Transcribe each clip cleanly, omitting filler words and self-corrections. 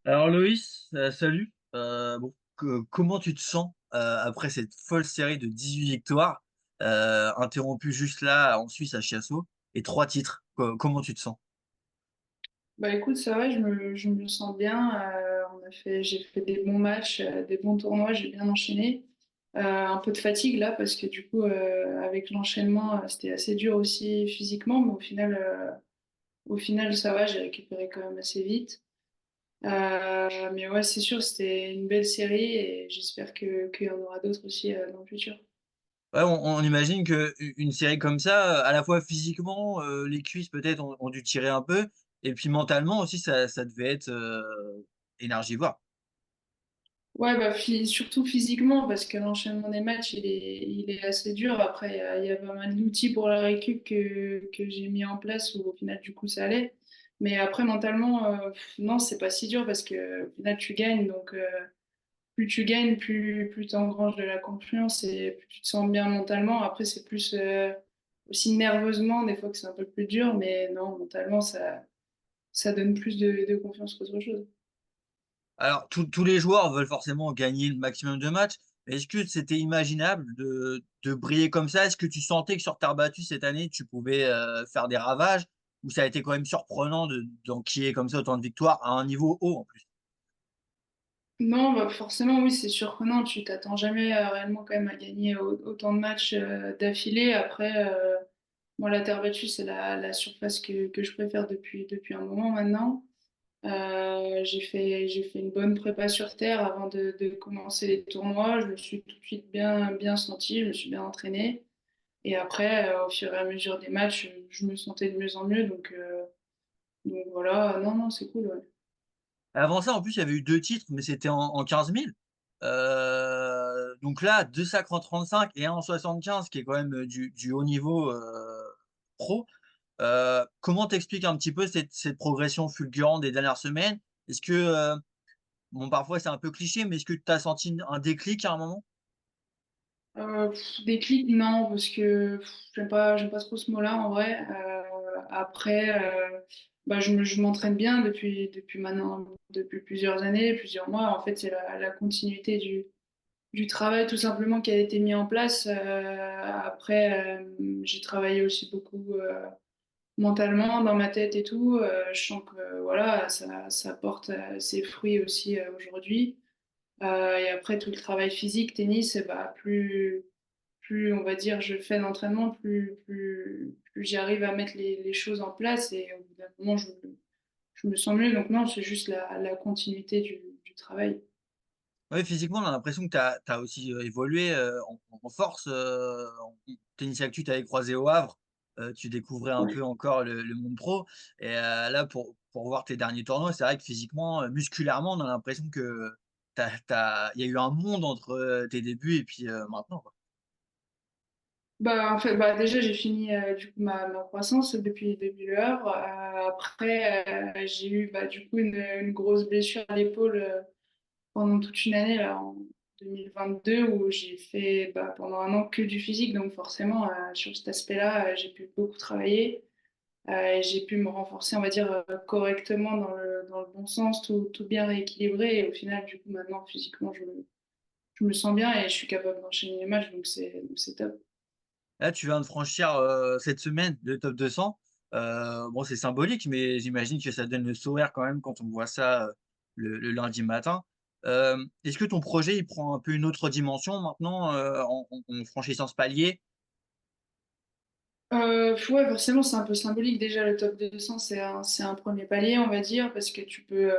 Alors Loïs, salut. Comment tu te sens après cette folle série de 18 victoires, interrompue juste là en Suisse à Chiasso, et 3 titres? Comment tu te sens? Bah écoute, ça va, je me sens bien. J'ai fait des bons matchs, des bons tournois, j'ai bien enchaîné. Un peu de fatigue là parce que du coup, avec l'enchaînement, c'était assez dur aussi physiquement, mais au final ça va, j'ai récupéré quand même assez vite. Mais ouais, c'est sûr, c'était une belle série et j'espère qu'il y en aura d'autres aussi dans le futur. Ouais, on imagine que une série comme ça, à la fois physiquement, les cuisses peut-être ont dû tirer un peu, et puis mentalement aussi, ça devait être énergivore. Ouais, bah, surtout physiquement, parce que l'enchaînement des matchs, il est assez dur. Après, il y a pas mal d'outils pour la récup que j'ai mis en place où au final, du coup, ça allait. Mais après, mentalement, non, c'est pas si dur parce que au final, tu gagnes. Donc, plus tu gagnes, plus tu engranges de la confiance et plus tu te sens bien mentalement. Après, c'est plus aussi nerveusement, des fois que c'est un peu plus dur. Mais non, mentalement, ça donne plus de confiance qu'autre chose. Alors, tous les joueurs veulent forcément gagner le maximum de matchs. Mais est-ce que c'était imaginable de briller comme ça? Est-ce que tu sentais que sur terre battue cette année, tu pouvais faire des ravages? Ou ça a été quand même surprenant d'enquiller comme ça autant de victoires à un niveau haut en plus? Non, bah forcément, oui, c'est surprenant. Tu t'attends jamais réellement quand même à gagner autant de matchs d'affilée. Après, moi, la terre battue, c'est la surface que je préfère depuis un moment maintenant. J'ai fait une bonne prépa sur terre avant de commencer les tournois. Je me suis tout de suite bien sentie, je me suis bien entraînée. Et après, au fur et à mesure des matchs, je me sentais de mieux en mieux. Donc voilà, non, non, c'est cool, ouais. Avant ça, en plus, il y avait eu 2 titres, mais c'était en 15 000. Donc là, 2 sacres en 35 et un en 75, qui est quand même du haut niveau pro. Comment t'expliques un petit peu cette progression fulgurante des dernières semaines? Est-ce que, bon, parfois c'est un peu cliché, mais est-ce que tu as senti un déclic à un moment? Déclic, non, parce que j'aime pas trop ce mot-là en vrai. Après, bah, je m'entraîne bien depuis maintenant, depuis plusieurs années, plusieurs mois. En fait, c'est la continuité du travail tout simplement qui a été mis en place. Après, j'ai travaillé aussi beaucoup mentalement dans ma tête et tout. Je sens que voilà, ça porte ses fruits aussi aujourd'hui. Et après, tout le travail physique, tennis, bah, plus on va dire je fais d'entraînement, plus j'arrive à mettre les choses en place et au bout d'un moment, je me sens mieux. Donc non, c'est juste la continuité du travail. Ouais, physiquement, on a l'impression que tu as aussi évolué en force. En Tennis Actu, tu avais croisé au Havre, tu découvrais un peu encore le monde pro. Et là, pour voir tes derniers tournois, c'est vrai que physiquement, musculairement, on a l'impression que il y a eu un monde entre tes débuts et puis maintenant, quoi. Bah, en fait, bah, déjà, j'ai fini du coup ma croissance depuis l'heure. Après, j'ai eu bah, du coup une grosse blessure à l'épaule pendant toute une année là, en 2022 où j'ai fait bah, pendant un an que du physique. Donc forcément, sur cet aspect-là, j'ai pu beaucoup travailler. Et j'ai pu me renforcer, on va dire, correctement dans le bon sens, tout bien rééquilibré. Et au final, du coup, maintenant, physiquement, je me sens bien et je suis capable d'enchaîner les matchs, donc c'est top. Là, tu viens de franchir cette semaine le top 200. Bon, c'est symbolique, mais j'imagine que ça donne le sourire quand même quand on voit ça le lundi matin. Est-ce que ton projet, il prend un peu une autre dimension maintenant en franchissant ce palier? Ouais, forcément, c'est un peu symbolique. Déjà, le top 200, c'est un premier palier, on va dire, parce que tu peux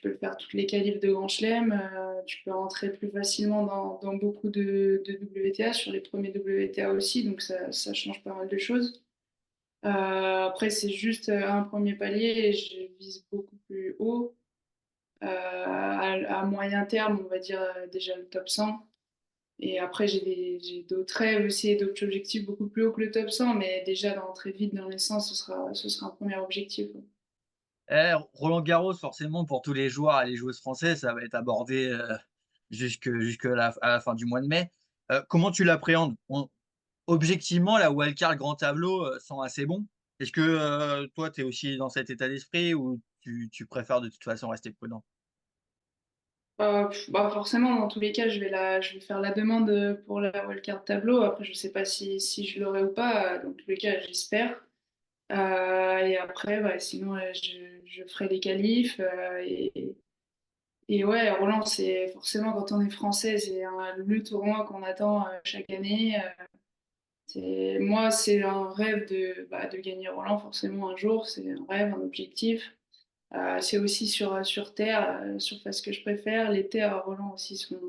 le faire toutes les qualifs de Grand Chelem. Tu peux rentrer plus facilement dans beaucoup de WTA, sur les premiers WTA aussi, donc ça change pas mal de choses. Après, c'est juste un premier palier et je vise beaucoup plus haut. À moyen terme, on va dire déjà le top 100. Et après, j'ai d'autres rêves aussi et d'autres objectifs beaucoup plus hauts que le top 100, mais déjà d'entrer vite dans les 100, ce sera un premier objectif. Ouais. Roland-Garros, forcément, pour tous les joueurs et les joueuses françaises, ça va être abordé jusque à la fin du mois de mai. Comment tu l'appréhendes? Objectivement, la wildcard grand tableau sent assez bon. Est-ce que toi, tu es aussi dans cet état d'esprit ou tu préfères de toute façon rester prudent? Bah forcément, dans tous les cas, je vais faire la demande pour la wildcard tableau. Après, je sais pas si je l'aurai ou pas. Dans tous les cas, j'espère. Et après, bah, sinon, je ferai les qualifs. Et ouais, Roland, c'est forcément quand on est français, c'est le tournoi qu'on attend chaque année. Moi, c'est un rêve de gagner Roland, forcément un jour. C'est un rêve, un objectif. C'est aussi sur terre, surface que je préfère. Les terres à Roland aussi sont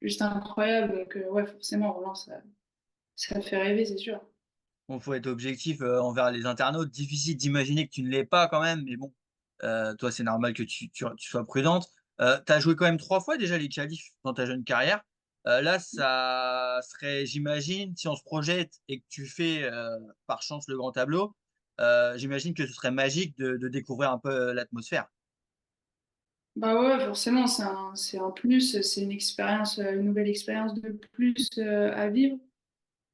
juste incroyables. Donc, ouais, forcément, Roland, ça fait rêver, c'est sûr. Bon, faut être objectif, envers les internautes. Difficile d'imaginer que tu ne l'aies pas quand même, mais bon, toi, c'est normal que tu sois prudente. Tu as joué quand même 3 fois déjà les qualifs dans ta jeune carrière. Là, ça serait, j'imagine, si on se projette et que tu fais, par chance le grand tableau, j'imagine que ce serait magique de découvrir un peu, l'atmosphère. Bah ouais, forcément, c'est un plus, c'est une nouvelle expérience de plus à vivre.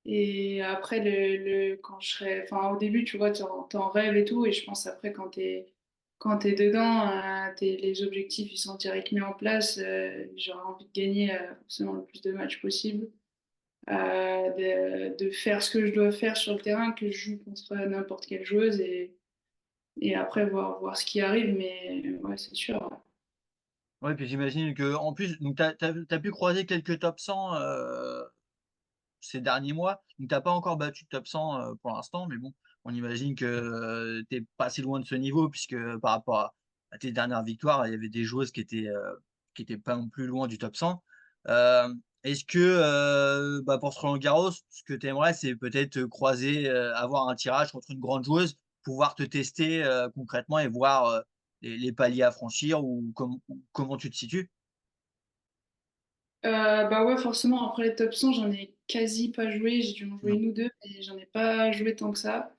Et après, quand je serai, enfin, au début, tu vois, t'en rêves et tout. Et je pense après, quand t'es dedans, les objectifs, ils sont direct mis en place. J'aurais envie de gagner forcément le plus de matchs possible. De faire ce que je dois faire sur le terrain, que je joue contre n'importe quelle joueuse et après voir ce qui arrive. Mais ouais, c'est sûr. Ouais. Ouais, puis j'imagine que en plus, donc tu as pu croiser quelques top 100, ces derniers mois. Donc tu as pas encore battu le top 100, pour l'instant, mais bon, on imagine que, tu es pas si loin de ce niveau puisque par rapport à tes dernières victoires, il y avait des joueuses qui étaient pas non plus loin du top 100. Est-ce que, bah, pour ce Roland-Garros, ce que tu aimerais, c'est peut-être, croiser, avoir un tirage contre une grande joueuse, pouvoir te tester, concrètement et voir, les paliers à franchir ou comment tu te situes? Bah ouais, forcément, après les top 100, j'en ai quasi pas joué. J'ai dû en jouer Non. une ou deux, mais j'en ai pas joué tant que ça.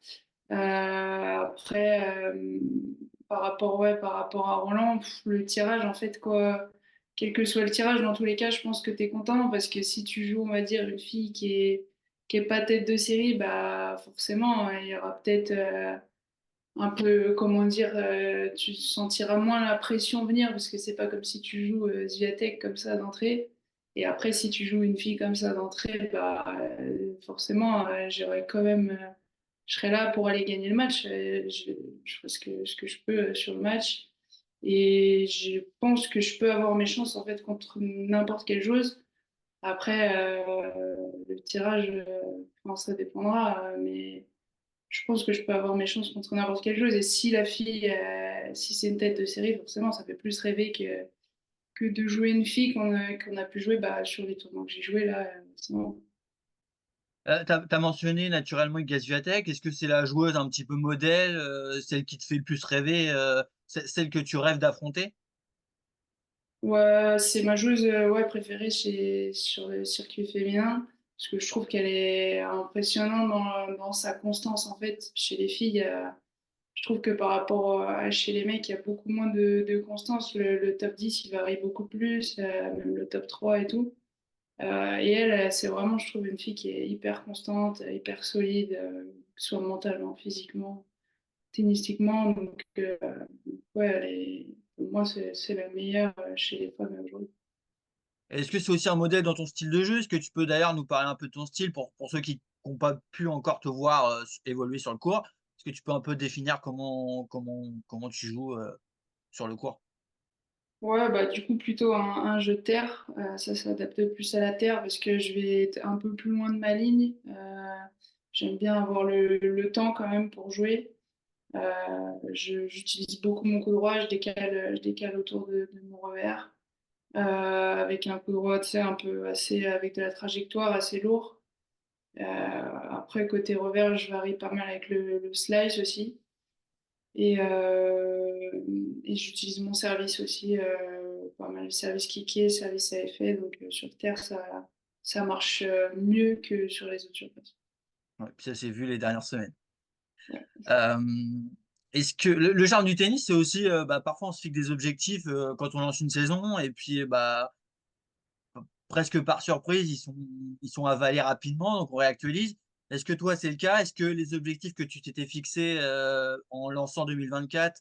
Après, par rapport à Roland, le tirage, en fait, quoi, quel que soit le tirage, dans tous les cas, je pense que tu es content parce que si tu joues, on va dire, une fille qui est pas tête de série, bah forcément, il y aura peut-être un peu, comment dire, tu sentiras moins la pression venir parce que c'est pas comme si tu joues Swiatek comme ça d'entrée. Et après, si tu joues une fille comme ça d'entrée, bah forcément, j'aurais quand même, je serais là pour aller gagner le match. Je ferai ce que je peux sur le match. Et je pense que je peux avoir mes chances en fait contre n'importe quelle joueuse. Après, le tirage, enfin, ça dépendra, mais je pense que je peux avoir mes chances contre n'importe quelle chose. Et si la fille, si c'est une tête de série, forcément, ça fait plus rêver que de jouer une fille qu'on a pu jouer bah, sur les tournois que j'ai joué là. Sinon. Tu as mentionné naturellement Iga Swiatek. Est-ce que c'est la joueuse un petit peu modèle, celle qui te fait le plus rêver, celle que tu rêves d'affronter? Ouais, c'est ma joueuse ouais, préférée sur le circuit féminin. Parce que je trouve qu'elle est impressionnante dans sa constance. En fait, chez les filles, je trouve que par rapport à chez les mecs, il y a beaucoup moins de constance. Le top 10 il varie beaucoup plus, même le top 3 et tout. Et elle, c'est vraiment, je trouve, une fille qui est hyper constante, hyper solide, que ce soit mentalement, physiquement, tennistiquement. Donc, ouais, pour moi, c'est la meilleure chez les femmes aujourd'hui. Est-ce que c'est aussi un modèle dans ton style de jeu? Est-ce que tu peux d'ailleurs nous parler un peu de ton style pour ceux qui n'ont pas pu encore te voir, évoluer sur le court? Est-ce que tu peux un peu définir comment tu joues, sur le court? Ouais, bah, du coup, plutôt un jeu de terre. Ça s'adapte plus à la terre parce que je vais être un peu plus loin de ma ligne. J'aime bien avoir le temps quand même pour jouer. J'utilise beaucoup mon coup droit, je décale autour de mon revers. Avec un coup droit, tu sais, un peu assez, avec de la trajectoire assez lourd. Après, côté revers, je varie pas mal avec le slice aussi. Et, euh, et j'utilise mon service aussi, pas mal, service kické, service AFA. Donc sur terre, ça marche mieux que sur les autres surfaces. Ouais, puis ça s'est vu les dernières semaines. Ouais. Hem, est-ce que le charme du tennis, c'est aussi, bah, parfois on se fixe des objectifs, quand on lance une saison et puis, bah, presque par surprise, ils sont avalés rapidement, donc on réactualise. Est-ce que toi, c'est le cas? Est-ce que les objectifs que tu t'étais fixés, en lançant 2024,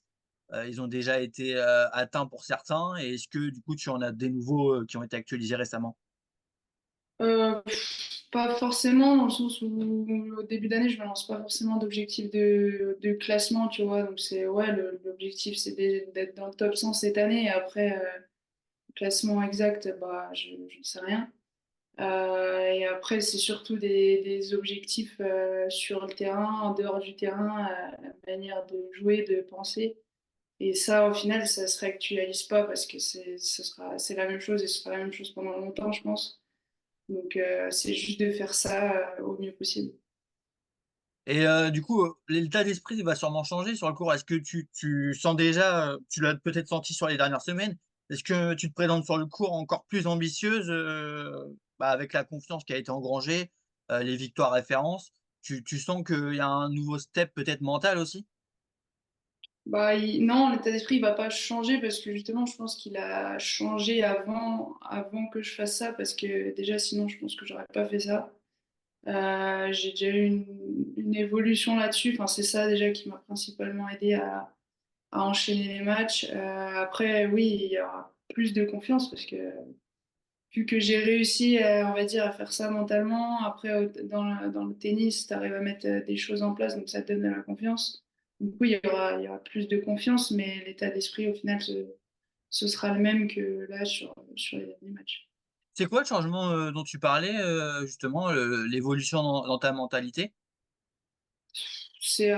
Ils ont déjà été, atteints pour certains et est-ce que du coup tu en as des nouveaux, qui ont été actualisés récemment? Heu, pas forcément dans le sens où au début d'année, je me lance pas forcément d'objectif de classement, tu vois? Donc c'est ouais, l'objectif c'est d'être dans le top 100 cette année et après, classement exact, bah, je ne sais rien. Et après, c'est surtout des objectifs sur le terrain, en dehors du terrain, la manière de jouer, de penser. Et ça, au final, ça se réactualise pas parce que c'est la même chose et ce sera la même chose pendant longtemps, je pense. Donc, c'est juste de faire ça au mieux possible. Et du coup, l'état d'esprit va sûrement changer sur le cours. Est-ce que tu sens déjà, tu l'as peut-être senti sur les dernières semaines, est-ce que tu te présentes sur le cours encore plus ambitieuse, bah, avec la confiance qui a été engrangée, les victoires références? Tu sens qu'il y a un nouveau step peut-être mental aussi? Bah, non, l'état d'esprit, il va pas changer parce que justement, je pense qu'il a changé avant que je fasse ça parce que déjà, sinon, je pense que j'aurais pas fait ça. J'ai déjà eu une évolution là-dessus. Enfin, c'est ça déjà qui m'a principalement aidé à enchaîner les matchs. Après, oui, il y aura plus de confiance parce que vu que j'ai réussi, on va dire, à faire ça mentalement, après, dans le tennis, tu arrives à mettre des choses en place, donc ça te donne de la confiance. Du coup, il y aura plus de confiance, mais l'état d'esprit, au final, ce sera le même que là sur les derniers matchs. C'est quoi le changement, dont tu parlais, justement, l'évolution dans ta mentalité? C'est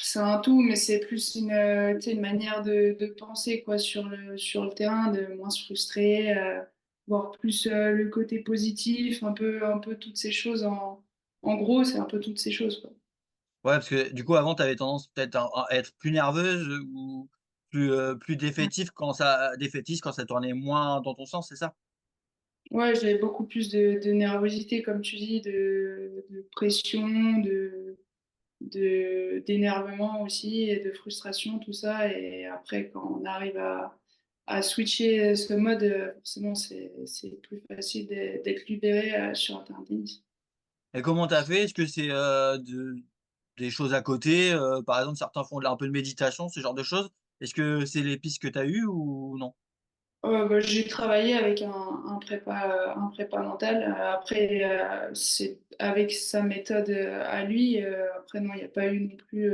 c'est un tout, mais c'est plus tu sais, une manière de penser quoi, sur le terrain, de moins se frustrer, voir plus le côté positif, un peu toutes ces choses en gros, c'est un peu toutes ces choses, quoi. Ouais, parce que du coup, avant, tu avais tendance peut-être à être plus nerveuse, ou plus défaitiste quand ça tournait moins dans ton sens, c'est ça? Ouais, j'avais beaucoup plus de nervosité, comme tu dis, de pression, d'énervement aussi et de frustration, tout ça. Et après, quand on arrive à switcher ce mode, forcément, c'est plus facile d'être libéré sur un terrain de tennis. Et comment tu as fait? Est-ce que c'est, des choses à côté? Par exemple, certains font un peu de méditation, ce genre de choses. Est-ce que c'est les pistes que tu as eues ou non? Bah, j'ai travaillé avec un prépa mental. Après, c'est avec sa méthode à lui. Après, non, il n'y a pas eu non plus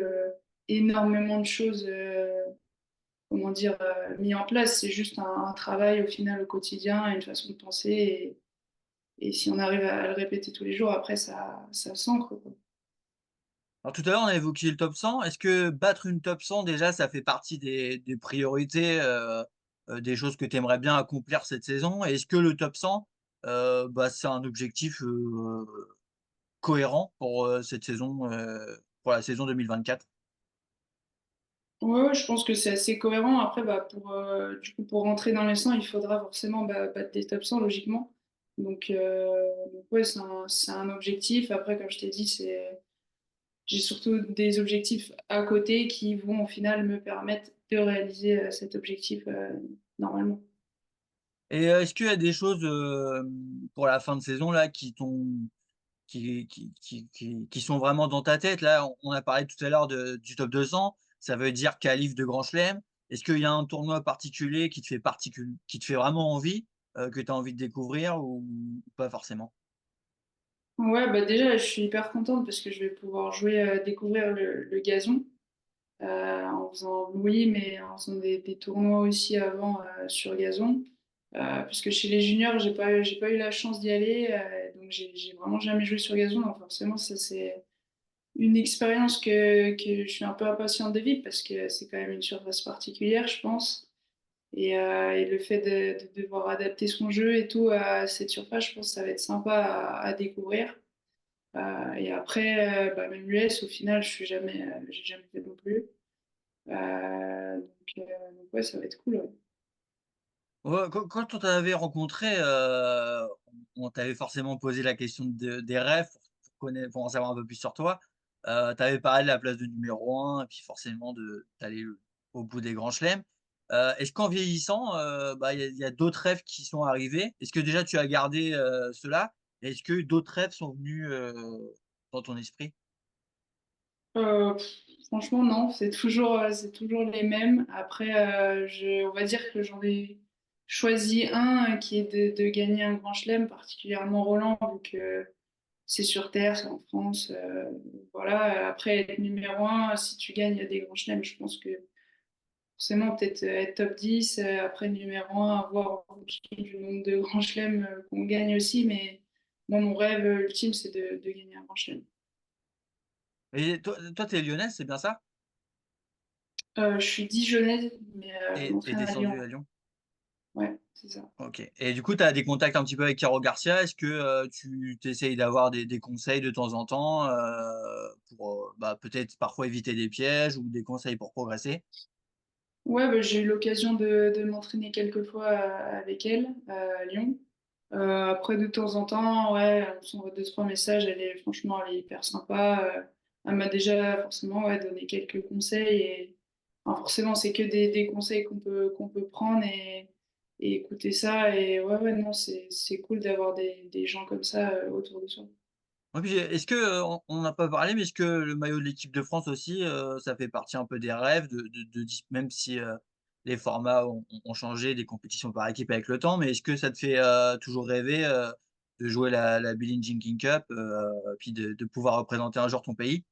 énormément de choses. Comment dire, mis en place. C'est juste un travail au final au quotidien, une façon de penser. Et si on arrive à le répéter tous les jours, après, ça s'ancre, quoi. Alors tout à l'heure, on a évoqué le top 100. Est-ce que battre une top 100 déjà, ça fait partie des priorités, des choses que tu aimerais bien accomplir cette saison? Et est-ce que le top 100, bah, c'est un objectif, cohérent pour, cette saison, pour la saison 2024? Ouais, ouais, je pense que c'est assez cohérent. Après, bah, du coup, pour rentrer dans les 100, il faudra forcément battre des top 100, logiquement. Donc ouais, c'est un objectif. Après, comme je t'ai dit, j'ai surtout des objectifs à côté qui vont au final me permettre de réaliser cet objectif normalement. Et est-ce qu'il y a des choses, pour la fin de saison là qui sont vraiment dans ta tête? Là, on a parlé tout à l'heure du top 200, ça veut dire qualif de grand chelem. Est-ce qu'il y a un tournoi particulier qui te fait vraiment envie, que tu as envie de découvrir ou pas forcément? Ouais, bah déjà, je suis hyper contente parce que je vais pouvoir jouer, découvrir le gazon en faisant, oui, mais en faisant des tournois aussi avant sur gazon. Puisque chez les juniors, j'ai pas eu la chance d'y aller, donc j'ai vraiment jamais joué sur gazon. Donc forcément, ça c'est une expérience que je suis un peu impatiente de vivre parce que c'est quand même une surface particulière, je pense. Et le fait de devoir adapter son jeu et tout à cette surface, je pense que ça va être sympa à découvrir. Et après, bah, même l'US, au final, j'ai jamais fait non plus. Donc ouais, ça va être cool. Ouais. Ouais, quand on t'avait rencontré, on t'avait forcément posé la question des rêves pour en savoir un peu plus sur toi. Tu avais parlé de la place de numéro un et puis forcément d'aller au bout des grands chelems. Est-ce qu'en vieillissant, bah, il y a d'autres rêves qui sont arrivés? Est-ce que déjà tu as gardé, ceux-là? Est-ce que d'autres rêves sont venus, dans ton esprit? Heu, franchement non, c'est toujours les mêmes. Après, on va dire que j'en ai choisi un qui est de gagner un grand chelem, particulièrement Roland, vu que c'est sur terre, c'est en France, voilà. Après être numéro un, si tu gagnes des grands chelems, je pense que forcément peut-être, être top 10, après numéro un, avoir en fonction du nombre de grands chelems, qu'on gagne aussi, mais moi mon rêve, ultime, c'est de gagner un grand chelem. Et toi, tu es lyonnaise, c'est bien ça? Je suis dijonnaise, mais je Et m'entraîne à Lyon. descendue à Lyon? Ouais, c'est ça. OK, et du coup, tu as des contacts un petit peu avec Caro Garcia. Est-ce que, tu essayes d'avoir des conseils de temps en temps, pour, bah, peut-être parfois éviter des pièges ou des conseils pour progresser? Ouais, bah, j'ai eu l'occasion de m'entraîner quelques fois, avec elle, à Lyon. Après de temps en temps, ouais, on s'envoie 2-3 messages, elle est hyper sympa, elle m'a déjà forcément, ouais, donné quelques conseils et enfin forcément, c'est que des conseils qu'on peut prendre et écouter ça et ouais, ouais, non, c'est cool d'avoir des gens comme ça, autour de soi. Ouais, puis, est-ce que, on n'a pas parlé, mais est-ce que le maillot de l'équipe de France aussi, ça fait partie un peu des rêves de dis même si, les formats ont changé, des compétitions par équipe avec le temps, mais est-ce que ça te fait, toujours rêver, de jouer la Billie Jean King Cup, puis de pouvoir représenter un jour ton pays?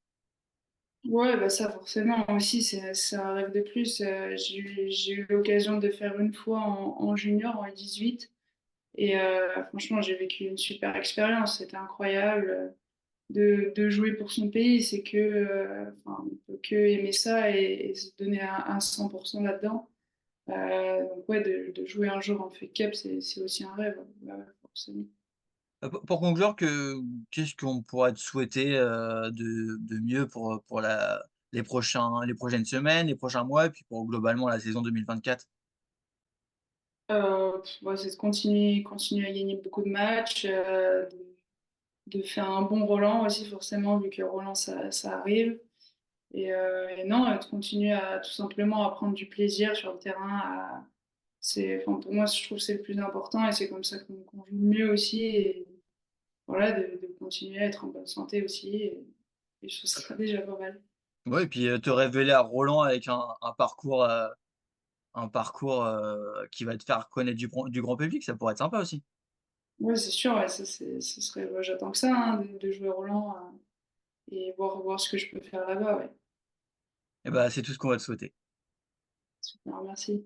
Ouais, bah, ça forcément aussi, c'est un rêve de plus, j'ai eu l'occasion de faire une fois en junior, en U18 et franchement, j'ai vécu une super expérience. C'était incroyable, de jouer pour son pays, c'est que, enfin, on peut que aimer ça et se donner un 100 là-dedans. Donc ouais, de jouer un jour en Fed Cup, c'est aussi un rêve, ouais, ouais, forcément. Pour conclure, qu'est-ce qu'on pourrait te souhaiter, de mieux pour les prochaines semaines, les prochains mois et puis pour globalement la saison 2024? Ouais, c'est de continuer à gagner beaucoup de matchs, de faire un bon Roland aussi forcément vu que Roland ça arrive et non, de continuer à tout simplement à prendre du plaisir sur le terrain, enfin, pour moi, je trouve que c'est le plus important et c'est comme ça qu'on joue mieux aussi et voilà, de continuer à être en bonne santé aussi et ce sera déjà pas mal. Ouais, et puis, te révéler à Roland avec un parcours, qui va te faire connaître du grand public, ça pourrait être sympa aussi. Ouais, c'est sûr, ouais, ça ce serait ouais, j'attends que ça, hein, de jouer Roland, et voir ce que je peux faire là-bas, ouais. Et bah, c'est tout ce qu'on va te souhaiter. Super, merci.